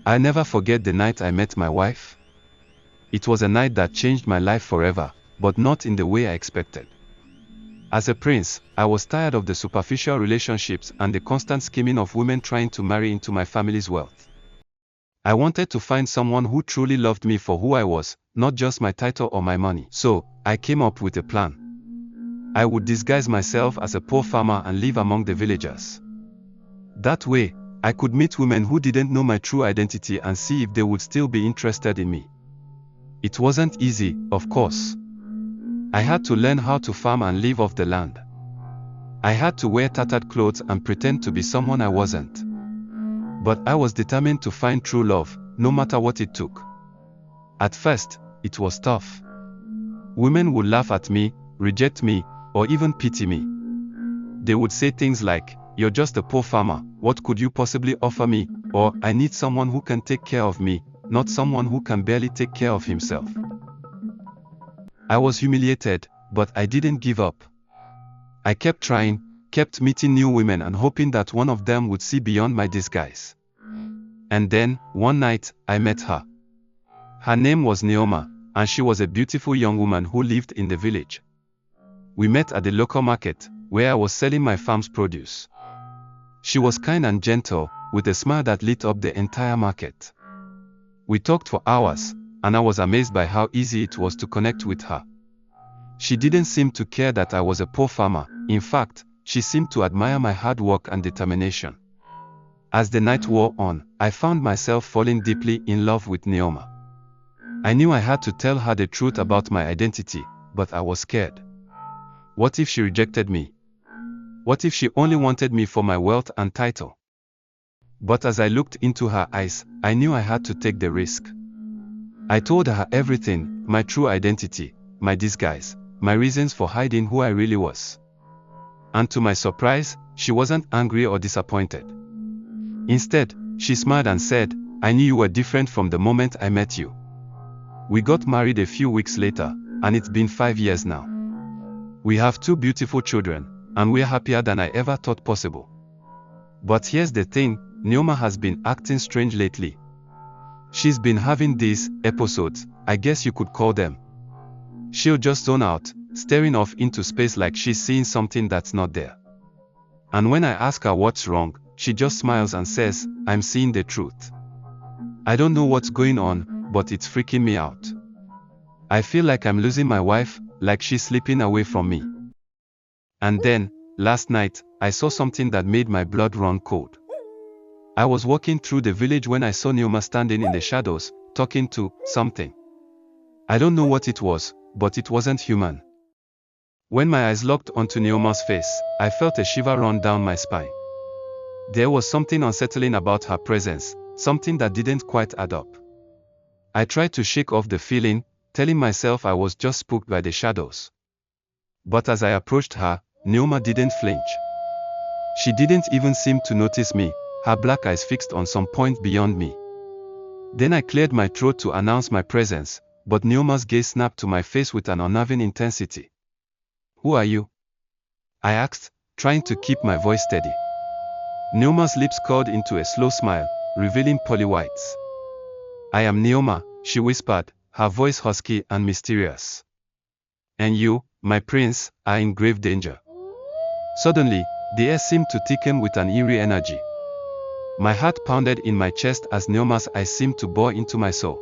I never forget the night I met my wife. It was a night that changed my life forever, but not in the way I expected. As a prince, I was tired of the superficial relationships and the constant scheming of women trying to marry into my family's wealth. I wanted to find someone who truly loved me for who I was, not just my title or my money. So, I came up with a plan. I would disguise myself as a poor farmer and live among the villagers. That way, I could meet women who didn't know my true identity and see if they would still be interested in me. It wasn't easy, of course. I had to learn how to farm and live off the land. I had to wear tattered clothes and pretend to be someone I wasn't. But I was determined to find true love, no matter what it took. At first, it was tough. Women would laugh at me, reject me, or even pity me. They would say things like, "You're just a poor farmer, what could you possibly offer me?" Or, "I need someone who can take care of me, not someone who can barely take care of himself." I was humiliated, but I didn't give up. I kept trying, kept meeting new women and hoping that one of them would see beyond my disguise. And then, one night, I met her. Her name was Neoma, and she was a beautiful young woman who lived in the village. We met at the local market, where I was selling my farm's produce. She was kind and gentle, with a smile that lit up the entire market. We talked for hours, and I was amazed by how easy it was to connect with her. She didn't seem to care that I was a poor farmer. In fact, she seemed to admire my hard work and determination. As the night wore on, I found myself falling deeply in love with Neoma. I knew I had to tell her the truth about my identity, but I was scared. What if she rejected me? What if she only wanted me for my wealth and title? But as I looked into her eyes, I knew I had to take the risk. I told her everything, my true identity, my disguise, my reasons for hiding who I really was. And to my surprise, she wasn't angry or disappointed. Instead, she smiled and said, "I knew you were different from the moment I met you." We got married a few weeks later, and it's been 5 years now. We have 2 beautiful children, and we're happier than I ever thought possible. But here's the thing, Neoma has been acting strange lately. She's been having these episodes, I guess you could call them. She'll just zone out, staring off into space like she's seeing something that's not there. And when I ask her what's wrong, she just smiles and says, "I'm seeing the truth." I don't know what's going on, but it's freaking me out. I feel like I'm losing my wife, like she's slipping away from me. And then, last night, I saw something that made my blood run cold. I was walking through the village when I saw Neoma standing in the shadows, talking to something. I don't know what it was, but it wasn't human. When my eyes locked onto Neoma's face, I felt a shiver run down my spine. There was something unsettling about her presence, something that didn't quite add up. I tried to shake off the feeling, telling myself I was just spooked by the shadows. But as I approached her, Neoma didn't flinch. She didn't even seem to notice me, her black eyes fixed on some point beyond me. Then I cleared my throat to announce my presence, but Neoma's gaze snapped to my face with an unnerving intensity. "Who are you?" I asked, trying to keep my voice steady. Neoma's lips curled into a slow smile, revealing pearly whites. "I am Neoma," she whispered, her voice husky and mysterious. "And you, my prince, are in grave danger." Suddenly, the air seemed to thicken with an eerie energy. My heart pounded in my chest as Neoma's eyes seemed to bore into my soul.